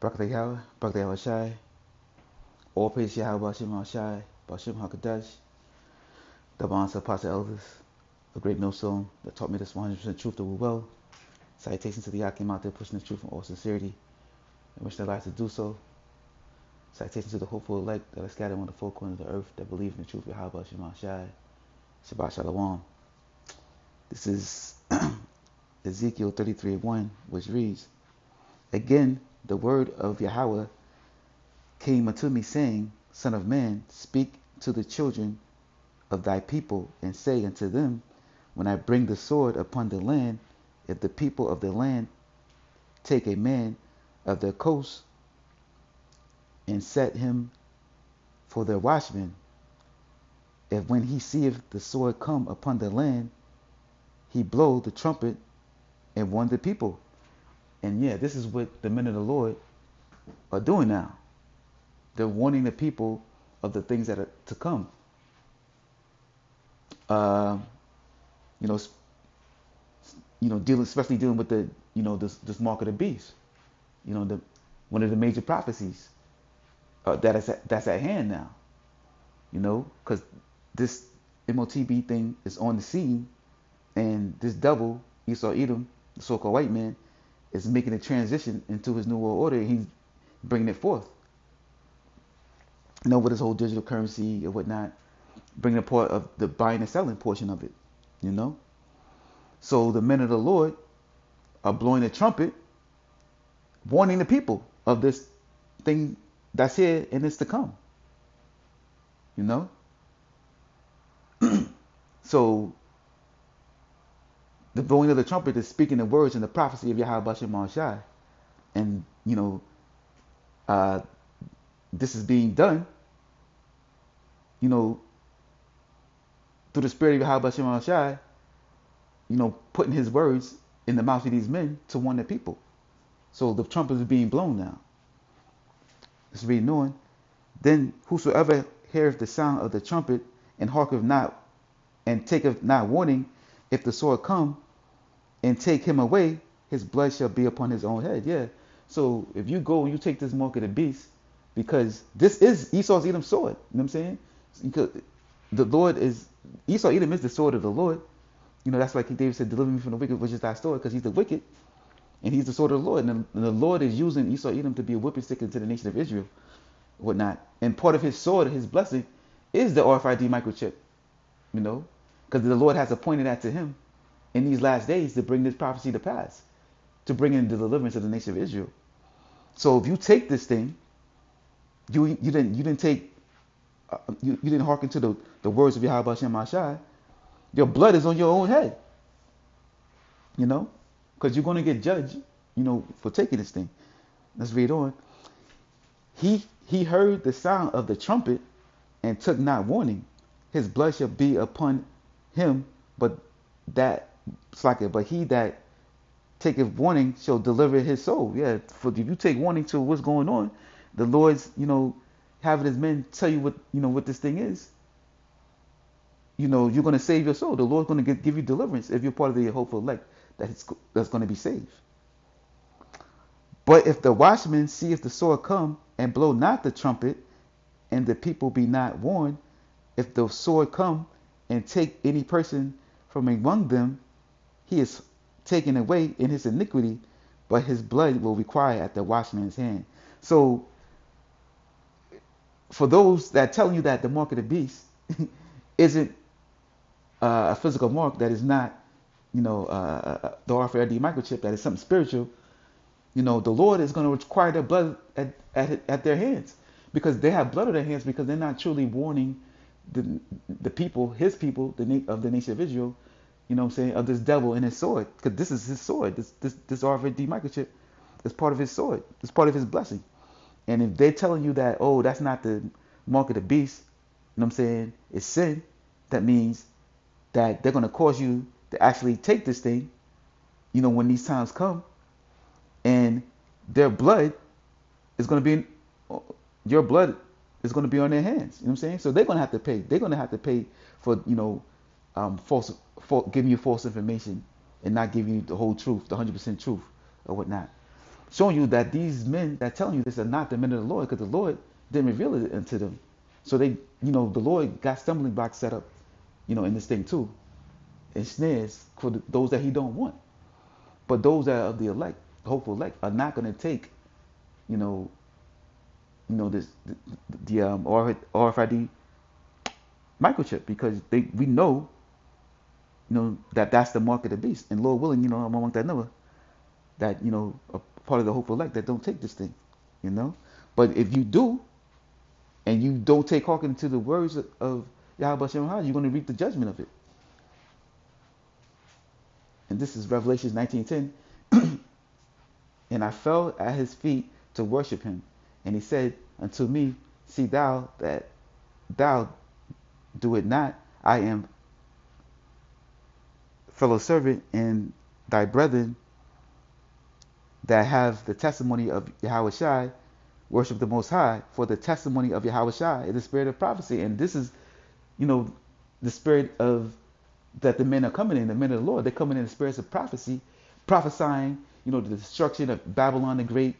Barak Yahweh, Barak Yahweh Shai, all praise Yahweh, Bashem Shai, Bashem HaKadosh, the bonds of Pastor Elders, a great millstone that taught me this 100% truth that we will. Salutations to the Yakim out there pushing the truth in all sincerity and wish their lives to do so. Salutations to the hopeful elect that are scattered on the four corners of the earth that believe in the truth of Yahweh, Bashem Shai, Shabbat Shalom. This is Ezekiel 33:1, which reads, Again, the word of Yahweh came unto me, saying, Son of man, speak to the children of thy people, and say unto them, When I bring the sword upon the land, if the people of the land take a man of their coast, and set him for their watchman, if when he seeth the sword come upon the land, he blow the trumpet and warn the people. And yeah, this is what the men of the Lord are doing now. They're warning the people of the things that are to come. Uh, you know, especially dealing with the, this mark of the beast. One of the major prophecies that's at hand now. Because this MOTB thing is on the scene, and this devil Esau Edom, the so-called white man, is making a transition into his new world order. And he's bringing it forth. With his whole digital currency or whatnot, bringing a part of the buying and selling portion of it. So the men of the Lord are blowing a trumpet, warning the people of this thing that's here and is to come. So the blowing of the trumpet is speaking the words and the prophecy of Yahweh Bashem Shai. And, this is being done, through the spirit of Yahweh Bashem Shai, putting his words in the mouths of these men to warn the people. So the trumpet is being blown now. It's reading on. Then whosoever heareth the sound of the trumpet and hearketh not and taketh not warning, if the sword come and take him away, his blood shall be upon his own head. Yeah. So if you go and you take this mark of the beast, because this is Esau's Edom's sword, you know what I'm saying? Because the Lord is, Esau Edom is the sword of the Lord. That's like David said, deliver me from the wicked, which is thy sword, because he's the wicked. And he's the sword of the Lord. And the Lord is using Esau Edom to be a whipping stick into the nation of Israel, whatnot. And part of his sword, his blessing, is the RFID microchip, because the Lord has appointed that to him in these last days to bring this prophecy to pass, to bring in the deliverance of the nation of Israel. So if you take this thing, you didn't take, you didn't hearken to the words of Yahweh Hashem Mashai, your blood is on your own head, because you're going to get judged, for taking this thing. Let's read on. He heard the sound of the trumpet and took not warning. His blood shall be upon him, but he that taketh warning shall deliver his soul. Yeah, for if you take warning to what's going on, the Lord's, having his men tell you what this thing is. You're going to save your soul. The Lord's going to give you deliverance if you're part of the hopeful elect that's going to be saved. But if the watchman seeth the sword come and blow not the trumpet, and the people be not warned, if the sword come and take any person from among them, he is taken away in his iniquity, but his blood will require at the watchman's hand. So for those that telling you that the mark of the beast isn't a physical mark, that is not, the RFID microchip, that is something spiritual, the Lord is going to require their blood at their hands, because they have blood on their hands, because they're not truly warning the people, his people, of the nation of Israel, of this devil and his sword, because this is his sword. This RFID microchip is part of his sword. It's part of his blessing. And if they're telling you that, oh, that's not the mark of the beast, it's sin, that means that they're going to cause you to actually take this thing, when these times come, and their blood is going to be your blood is going to be on their hands. So they're going to have to pay. They're going to have to pay for, giving you false information and not giving you the whole truth, the 100% truth or whatnot. showing you that these men that telling you this are not the men of the Lord, because the Lord didn't reveal it unto them. So they, the Lord got stumbling blocks set up, in this thing too, and snares for those that He don't want. But those that are of the elect, the hopeful elect, are not going to take, you know, this the RFID microchip, because we know, that that's the mark of the beast, and Lord willing, among that number, that a part of the hopeful elect that don't take this thing, you know. But if you do, and you don't take hearken to the words of Yahweh Shem Ha, you're going to reap the judgment of it. And this is Revelation 19:10. And I fell at his feet to worship him. And he said unto me, see thou that thou do it not. I am fellow servant and thy brethren that have the testimony of Yahweh Shai, worship the Most High, for the testimony of Yahweh Shai is the spirit of prophecy. And this is, the spirit of that the men are coming in, the men of the Lord. They're coming in the spirits of prophecy, prophesying, the destruction of Babylon the Great,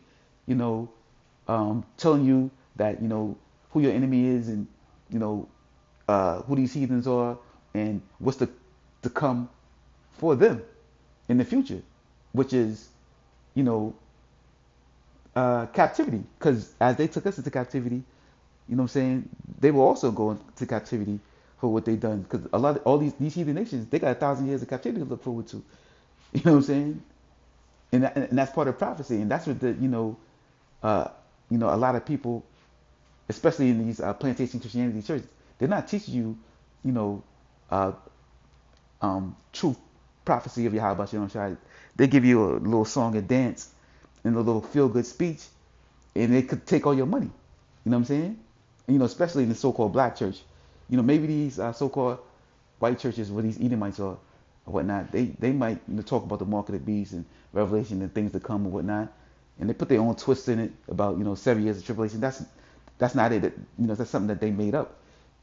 telling you that, who your enemy is, and, who these heathens are, and what's to come for them in the future, which is, captivity. Because as they took us into captivity, what I'm saying, they will also go into captivity for what they done. Because all these heathen nations, they got 1,000 years of captivity to look forward to. You know what I'm saying? And that's part of prophecy. And that's what a lot of people, especially in these plantation Christianity churches, they're not teaching you, uh, true prophecy of Yahweh Shem Shai. They give you a little song and dance and a little feel good speech, and they could take all your money. You know what I'm saying? Especially in the so-called black church. Maybe these so-called white churches where these Edomites are or whatnot, they might talk about the mark of the beast and Revelation and things to come and whatnot, and they put their own twist in it about 7 years of tribulation. That's not it. That's something that they made up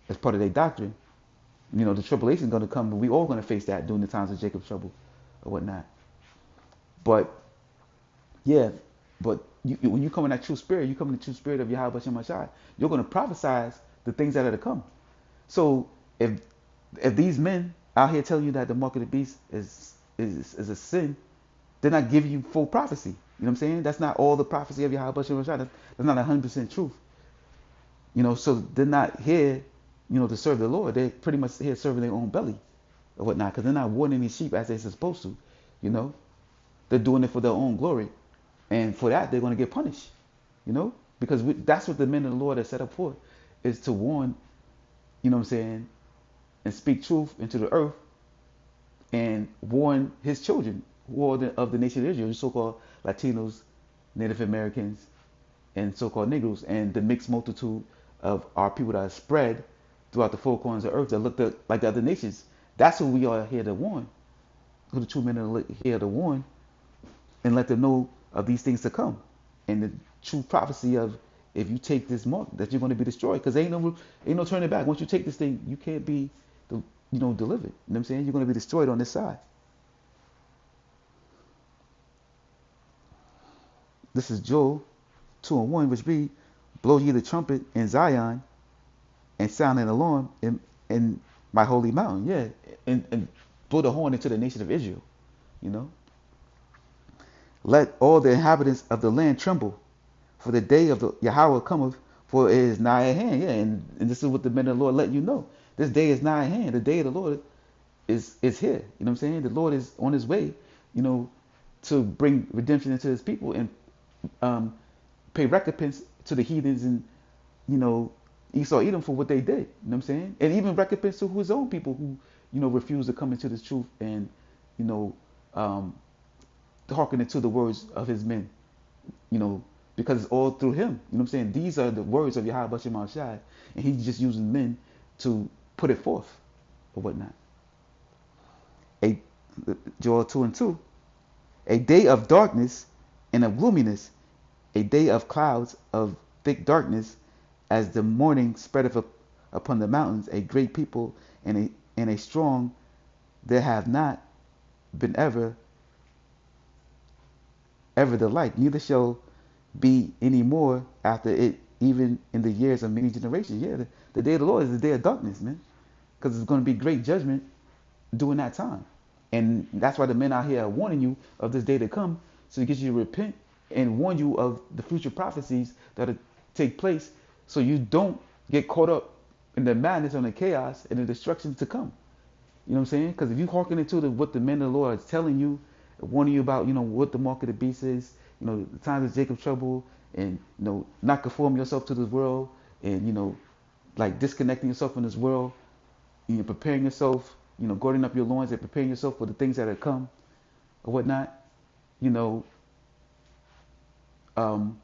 as part of their doctrine. The tribulation is going to come, and we all going to face that during the times of Jacob's trouble or whatnot. But yeah, but when you come in that true spirit, you come in the true spirit of Yahweh Shem Shai, you're going to prophesize the things that are to come. So if these men out here telling you that the mark of the beast is a sin, they're not giving you full prophecy. You know what I'm saying? That's not all the prophecy of Yahweh Shem Shai. That's not 100% truth. So they're not here, to serve the Lord. They're pretty much here serving their own belly or whatnot, because they're not warning these sheep as they're supposed to. They're doing it for their own glory, and for that they're going to get punished. Because that's what the men of the Lord are set up for, is to warn, what I'm saying, and speak truth into the earth, and warn His children, who are of the nation of Israel, the so-called Latinos, Native Americans, and so-called Negroes, and the mixed multitude of our people that are spread throughout the four corners of earth that look like the other nations. That's who we are here to warn, who the true men are here to warn, and let them know of these things to come, and the true prophecy of, if you take this mark, that you're going to be destroyed, because ain't no turning back. Once you take this thing, you can't be delivered. You know what I'm saying? You're going to be destroyed on this side. This is Joel 2:1, which read, blow ye the trumpet in Zion, and sound an alarm in my holy mountain. Yeah, and blow the horn into the nation of Israel. Let all the inhabitants of the land tremble, for the day of the Yahweh cometh, for it is nigh at hand. Yeah, and this is what the men of the Lord let you know. This day is nigh at hand. The day of the Lord is here. You know what I'm saying? The Lord is on His way, to bring redemption into His people, and pay recompense to the heathens and, Esau, Edom, for what they did. You know what I'm saying? And even recompense to His own people who, refuse to come into this truth and, hearkening to the words of His men, because it's all through Him. You know what I'm saying? These are the words of Yahweh Shem Shai, and He's just using men to put it forth or whatnot. Joel 2:2, a day of darkness and of gloominess, a day of clouds of thick darkness, as the morning spreadeth upon the mountains, a great people and a strong, there have not been ever ever the like, neither shall be any more after it, even in the years of many generations. Yeah, the day of the Lord is the day of darkness, man, because it's going to be great judgment during that time. And that's why the men out here are warning you of this day to come, so to get you to repent and warn you of the future prophecies that'll take place, so you don't get caught up in the madness and the chaos and the destruction to come. You know what I'm saying? Because if you hearken into what the men of the Lord is telling you, warning you about, what the mark of the beast is, the times of Jacob's trouble, and not conform yourself to this world, and like disconnecting yourself from this world, preparing yourself, girding up your loins and preparing yourself for the things that are come or whatnot, you know, um,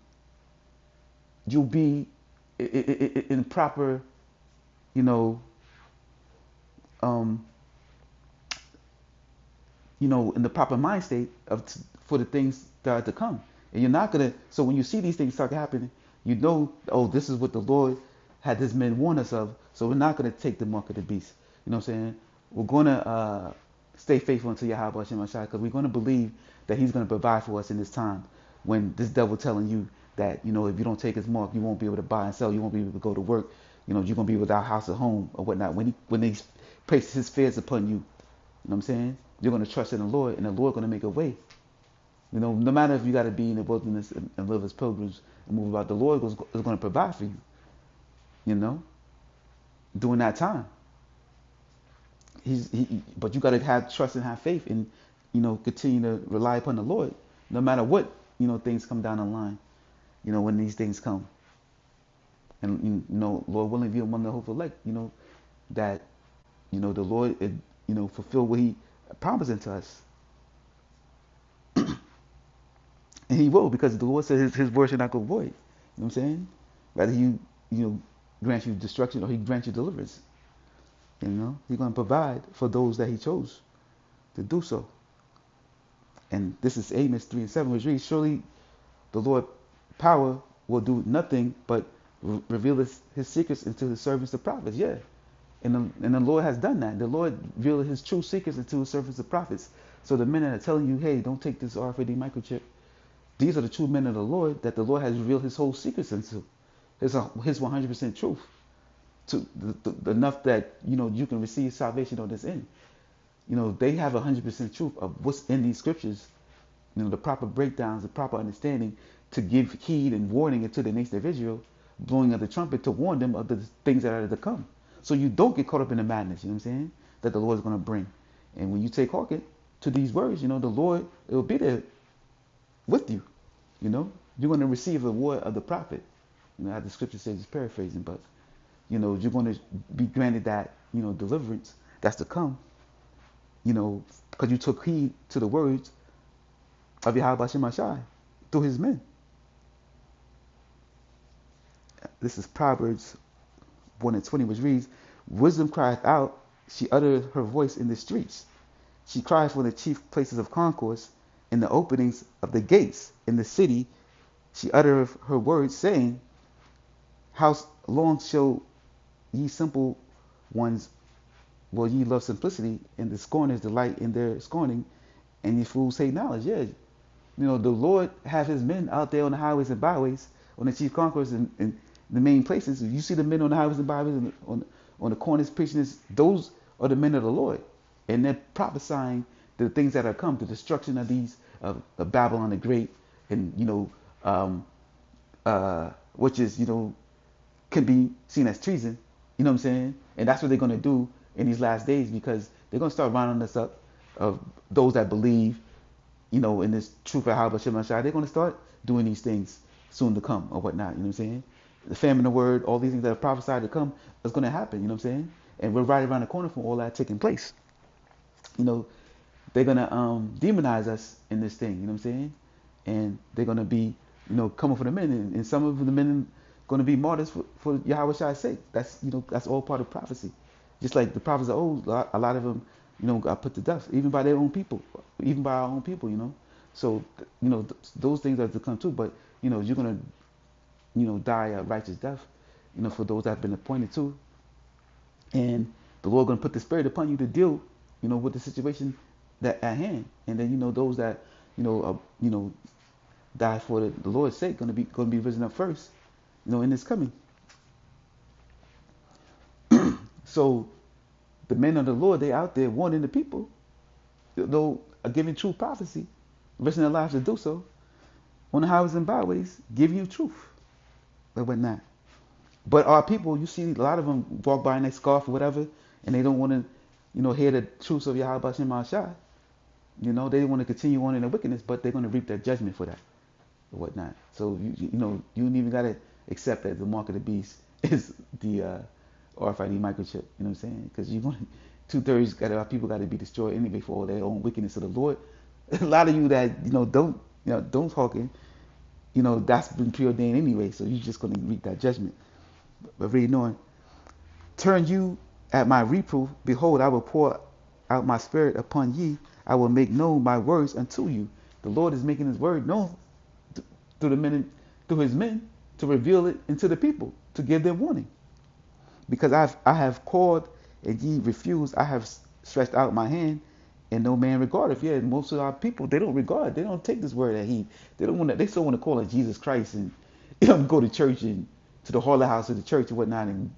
you'll be in proper, you know, um, in the proper mind state for the things that are to come. And you're not gonna. So when you see these things start happening, oh, this is what the Lord had His men warn us of. So we're not gonna take the mark of the beast. You know what I'm saying? We're gonna stay faithful unto Yahweh Hashem Ashai, because we're gonna believe that He's gonna provide for us in this time when this devil telling you that if you don't take His mark, you won't be able to buy and sell, you won't be able to go to work, you're gonna be without house or home or whatnot. When he places His fears upon you, you know what I'm saying? You're going to trust in the Lord, and the Lord going to make a way. No matter if you got to be in the wilderness and live as pilgrims and move about, the Lord is going to provide for during that time. But you got to have trust and have faith and, continue to rely upon the Lord, no matter what, things come down the line, when these things come. And, Lord willing, be among the hopeful elect, that, the Lord, fulfill what He promised unto us. And He will, because the Lord says his word should not go void. You know what I'm saying? Whether He, grant you destruction or He grant you deliverance. He's going to provide for those that He chose to do so. And this is Amos 3:7, which reads, surely the Lord power will do nothing but reveal his secrets into His servants the prophets. Yeah. And the Lord has done that. The Lord revealed His true secrets into His servants the prophets. So the men that are telling you, hey, don't take this RFID microchip, these are the true men of the Lord that the Lord has revealed His whole secrets into. His 100% truth. To the enough that, you can receive salvation on this end. They have 100% truth of what's in these scriptures, the proper breakdowns, the proper understanding to give heed and warning into the nation of Israel, blowing of the trumpet to warn them of the things that are to come. So you don't get caught up in the madness, you know what I'm saying, that the Lord is going to bring. And when you take hearken to these words, the Lord, it will be there with you. You're going to receive the word of the prophet. How the scripture says, it's paraphrasing, but, you're going to be granted that, deliverance that's to come, because you took heed to the words of Yahweh Hashem Ashai through His men. This is Proverbs 1:20, which reads, wisdom crieth out, she uttereth her voice in the streets. She crieth from the chief places of concourse, in the openings of the gates, in the city. She uttereth her words, saying, how long shall ye simple ones, will ye love simplicity, and the scorners delight in their scorning, and ye fools hate knowledge? Yeah, the Lord have His men out there on the highways and byways, on the chief concourse and the main places. You see the men on the highways and byways and on the corners preaching this. Those are the men of the Lord, and they're prophesying the things that are come, the destruction of these of Babylon the Great, and which is can be seen as treason. You know what I'm saying? And that's what they're going to do in these last days, because they're going to start rounding us up of those that believe, in this truth of Yahweh Shem Shai. They're going to start doing these things soon to come or whatnot. You know what I'm saying? The famine, the word, all these things that are prophesied to come is going to happen. You know what I'm saying? And we're right around the corner from all that taking place. They're going to demonize us in this thing. You know what I'm saying? And they're going to be, coming for the men. And some of the men going to be martyrs for Yahweh Shai's sake. That's that's all part of prophecy. Just like the prophets of old, a lot of them, got put to death, even by their own people, even by our own people. So those things are to come too. But you're gonna die a righteous death, for those that have been appointed to. And the Lord gonna put the Spirit upon you to deal, with the situation that at hand. And then those that die for the Lord's sake, going to be risen up first, in His coming. So the men of the Lord, they out there warning the people, though are giving true prophecy, risking their lives to do so, on the highways and byways, giving you truth, but whatnot. But our people, you see a lot of them walk by and they scoff or whatever, and they don't want to, hear the truths of Yahweh Shem Shai. They want to continue on in their wickedness, but they're going to reap their judgment for that or whatnot. So you don't even gotta accept that the mark of the beast is the RFID microchip. You know what I'm saying? Because you want 2/3 our people got to be destroyed anyway for all their own wickedness of the Lord. A lot of you that don't hearken, that's been preordained anyway. So you're just gonna reap that judgment. But reading on, turn you at my reproof. Behold, I will pour out my spirit upon ye. I will make known my words unto you. The Lord is making His word known through through His men, to reveal it into the people, to give them warning. Because I have called and ye refused. I have stretched out my hand, and no man regardeth. Yeah, most of our people, they don't regard. They don't take this word at heed. They don't want to. They still want to call it Jesus Christ and go to church and to the Hall of House of the church and whatnot, and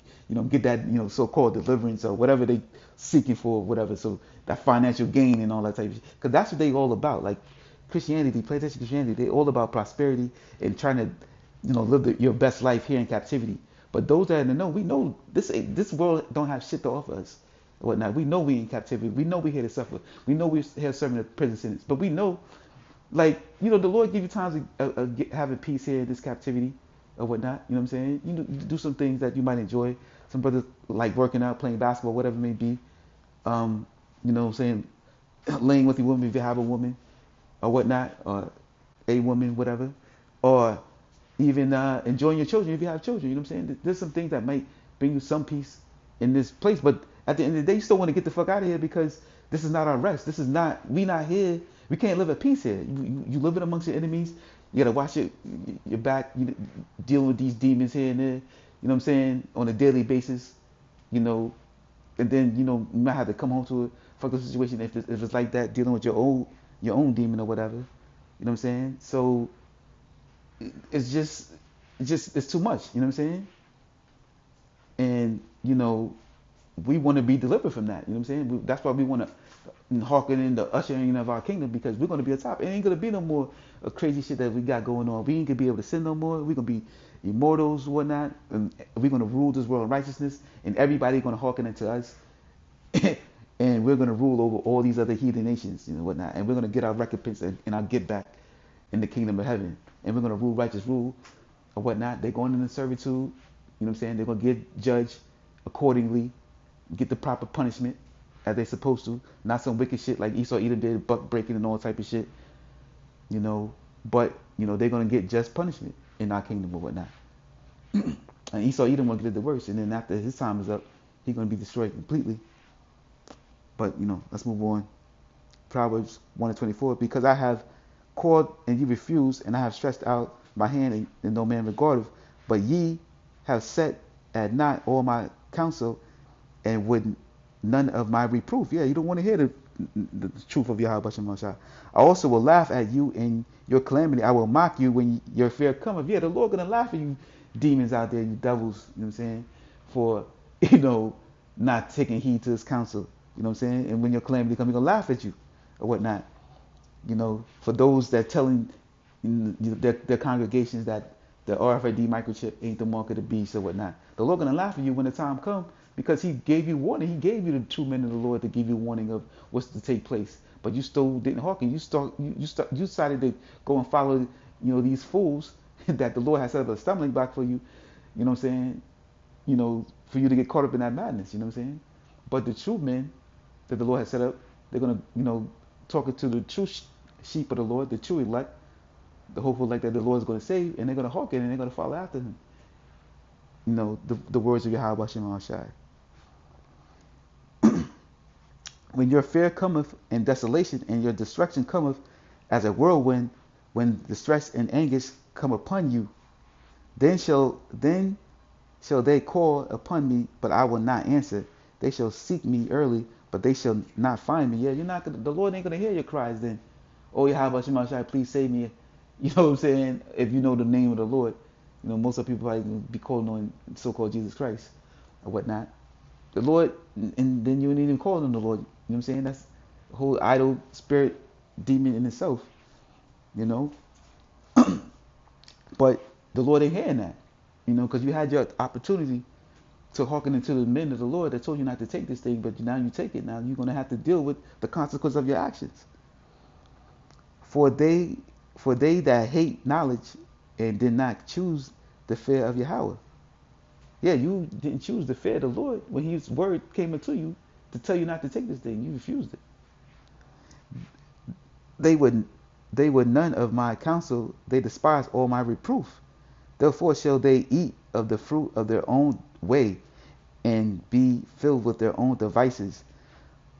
get that so-called deliverance or whatever they seeking for, whatever. So that financial gain and all that type of shit. Because that's what they all about. Like Christianity, plantation Christianity, they all about prosperity and trying to live your best life here in captivity. But those that know, we know this world don't have shit to offer us or whatnot. We know we in captivity. We know we here to suffer. We know we here serving a prison sentence. But we know, like, the Lord give you times of having peace here in this captivity or whatnot. You know what I'm saying? You do some things that you might enjoy. Some brothers like working out, playing basketball, whatever it may be. You know what I'm saying? Laying with your woman if you have a woman or whatnot, or a woman, whatever. Or even enjoying your children if you have children. You know what I'm saying? There's some things that might bring you some peace in this place. But at the end of the day, you still want to get the fuck out of here, because this is not our rest. We not here. We can't live at peace here. You living amongst your enemies. You got to watch your back, dealing with these demons here and there. You know what I'm saying? On a daily basis, and then, you might have to come home to a fucking situation if it's like that, dealing with your own demon or whatever. You know what I'm saying? So it's too much. You know what I'm saying? And we want to be delivered from that. You know what I'm saying? That's why we want to hearken in the ushering of our kingdom, because we're going to be on top. It ain't going to be no more of crazy shit that we got going on. We ain't going to be able to sin no more. We're going to be immortals, whatnot, and we're going to rule this world in righteousness, and everybody going to hearken into us. And we're going to rule over all these other heathen nations, whatnot. And we're going to get our recompense and our get back in the kingdom of heaven. And we're going to rule righteous rule or whatnot. They're going into servitude. You know what I'm saying? They're going to get judged accordingly, get the proper punishment as they're supposed to. Not some wicked shit like Esau Edom did, buck breaking and all type of shit. But, they're going to get just punishment in our kingdom or whatnot. And Esau Edom will get the worst. And then after his time is up, he's going to be destroyed completely. But, let's move on. Proverbs 1:24. Because I have called and ye refused, and I have stretched out my hand and no man regardeth. But ye have set at naught all my counsel, and would none of my reproof. Yeah, you don't want to hear the truth of Yahweh Shem Shai. I also will laugh at you in your calamity. I will mock you when your fear cometh. Yeah, the Lord gonna laugh at you demons out there, you devils, you know what I'm saying, for, not taking heed to His counsel. You know what I'm saying? And when your calamity comes, He's gonna laugh at you or whatnot. For those that telling their congregations that the RFID microchip ain't the mark of the beast or whatnot, the Lord gonna laugh at you when the time comes, because He gave you warning. He gave you the true men of the Lord to give you warning of what's to take place. But you still didn't hearken. You decided to go and follow, these fools that the Lord has set up a stumbling block for you. You know what I'm saying? For you to get caught up in that madness. You know what I'm saying? But the true men that the Lord has set up, they're gonna, talking to the true sheep of the Lord, the true elect, the hopeful elect that the Lord is going to save, and they're going to hearken and they're going to follow after Him. The words of Yahweh Shem Shai. When your fear cometh and desolation, and your destruction cometh as a whirlwind, when distress and anguish come upon you, then shall they call upon me, but I will not answer. They shall seek me early, but they shall not find me. Yeah, the Lord ain't gonna hear your cries then. Oh Yahweh Shem Shai, please save me. You know what I'm saying? If you know the name of the Lord, you know, most of the people probably be calling on so-called Jesus Christ or whatnot. The Lord, and then you ain't even calling on the Lord. You know what I'm saying? That's the whole idol spirit demon in itself, you know. But the Lord ain't hearing that, you know, because you had your opportunity to hearken into the men of the Lord that told you not to take this thing, but now you take it. Now you're going to have to deal with the consequence of your actions. For they, for they that hate knowledge and did not choose the fear of Yahweh. Yeah, you didn't choose the fear of the Lord when His word came into you to tell you not to take this thing. You refused it. They would, they were none of my counsel. They despised all my reproof. Therefore shall they eat of the fruit of their own way and be filled with their own devices.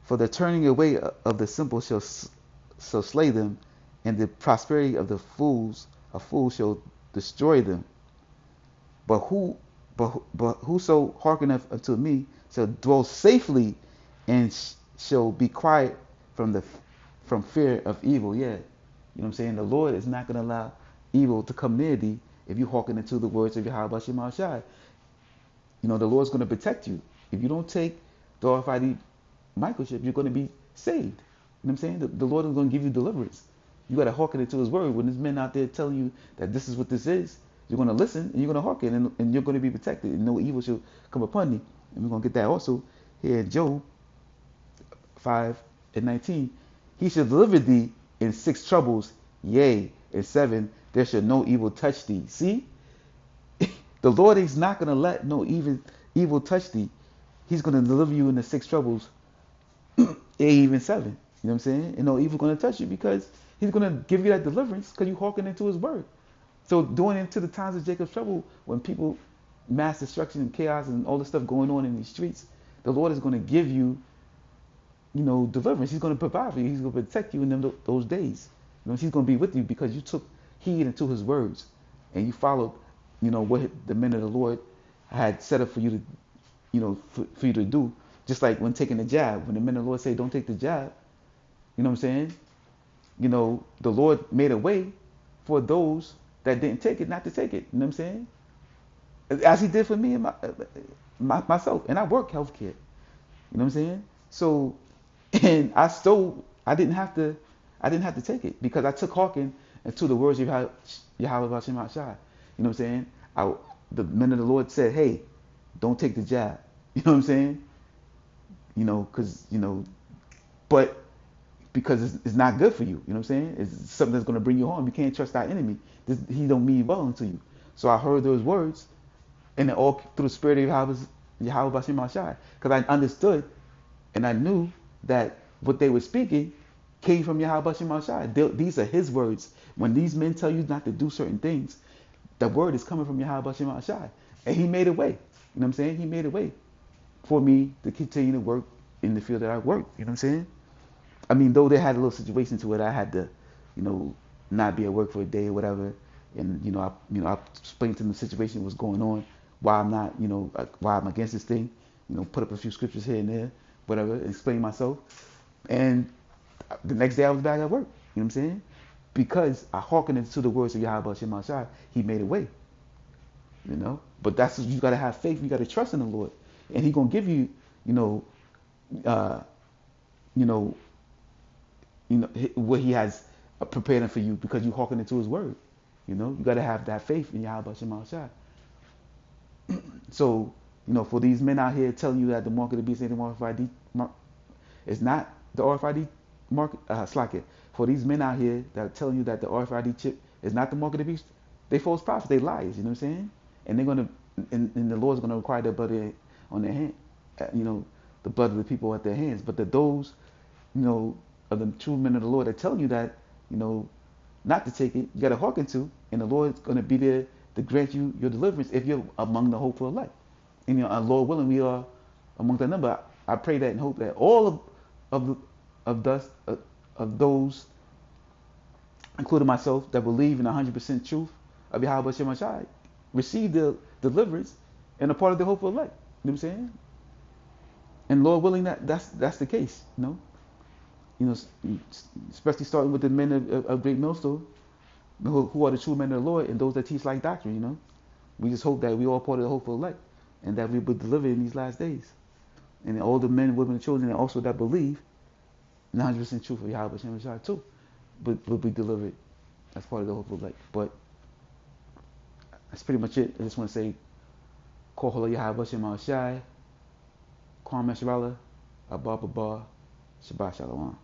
For the turning away of the simple shall slay them, and the prosperity of the fools, a fool shall destroy them. But but whoso hearkeneth unto me shall dwell safely, and shall be quiet from fear of evil. Yeah, you know what I'm saying. The Lord is not going to allow evil to come near thee if you hearken into the words of Yahweh Shema Shai. You know, the Lord's going to protect you. If you don't take the RFID microchip, you're going to be saved. You know what I'm saying? The Lord is going to give you deliverance. You got to hearken into His word. When there's men out there telling you that this is what this is, you're going to listen and you're going to hearken, and you're going to be protected, and no evil shall come upon thee. And we're going to get that also here in Job 5:19. He shall deliver thee in 6 troubles, yea, in 7 there shall no evil touch thee. See? The Lord is not going to let no evil touch thee. He's going to deliver you in the 6 troubles, even 7. You know what I'm saying? And no evil going to touch you because He's going to give you that deliverance because you hearken into His word. So during into the times of Jacob's trouble, when people, mass destruction and chaos and all the stuff going on in these streets, the Lord is going to give you, you know, deliverance. He's going to provide for you. He's going to protect you in those days. You know, He's going to be with you because you took heed into His words and you followed, you know, what the men of the Lord had set up for you to, you know, for you to do. Just like when taking the jab, when the men of the Lord say, don't take the jab, you know what I'm saying? You know, the Lord made a way for those that didn't take it, not to take it. You know what I'm saying? As He did for me and myself. And I work healthcare. You know what I'm saying? So, and I didn't have to take it because I took hearken into the words of Yahweh Shema Shai. You know what I'm saying? The men of the Lord said, hey, don't take the jab. You know what I'm saying? You know, because, you know, but because it's not good for you. You know what I'm saying? It's something that's going to bring you harm. You can't trust our enemy. He don't mean well unto you. So I heard those words, and it all through the spirit of Yahweh Shema Shai. Because I understood and I knew that what they were speaking came from Yahweh Shema Shai. These are His words. When these men tell you not to do certain things, the word is coming from Yahweh Shema Shai. And He made a way. You know what I'm saying? He made a way for me to continue to work in the field that I work. You know what I'm saying? I mean, though they had a little situation to it, I had to, you know, not be at work for a day or whatever. And, I explained to them the situation, what's going on, why I'm not, why I'm against this thing, put up a few scriptures here and there, whatever, and explain myself. And the next day I was back at work. You know what I'm saying? Because I hearkened into the words of Yahweh Shema Shai, He made a way. But that's, you got to have faith. You got to trust in the Lord, and He gonna give you, uh, you know, what He has prepared for you because you hearken into His word. You got to have that faith in Yahweh Shema Shai. So, for these men out here telling you that the mark of the beast ain't the RFID mark, it's not the RFID mark. Slack it. For these men out here that are telling you that the RFID chip is not the mark of the beast, they false prophets, they lies. You know what I'm saying? And they're gonna, and the Lord's gonna require their blood on their hand. The blood of the people at their hands. But those, of the true men of the Lord that tell you that, not to take it, you got to hearken to, and the Lord's going to be there to grant you your deliverance if you're among the hopeful elect. And Lord willing, we are among the number. I pray that and hope that all of those, including myself, that believe in 100% truth of Yahweh Shema Shai, receive the deliverance and a part of the hopeful elect. You know what I'm saying? And Lord willing, that's the case. Especially starting with the men of Great Millstone. who are the true men of the Lord and those that teach like doctrine, you know. We just hope that we all part of the hopeful elect and that we will deliver in these last days. And all the men, women, and children and also that believe 100% truth of Yahweh Shem Shai too will be delivered as part of the hopeful elect. But that's pretty much it. I just want to say, Kol Holo Yahweh Shem Shai, Kwame Sharala, Abba Shabbat Shalom.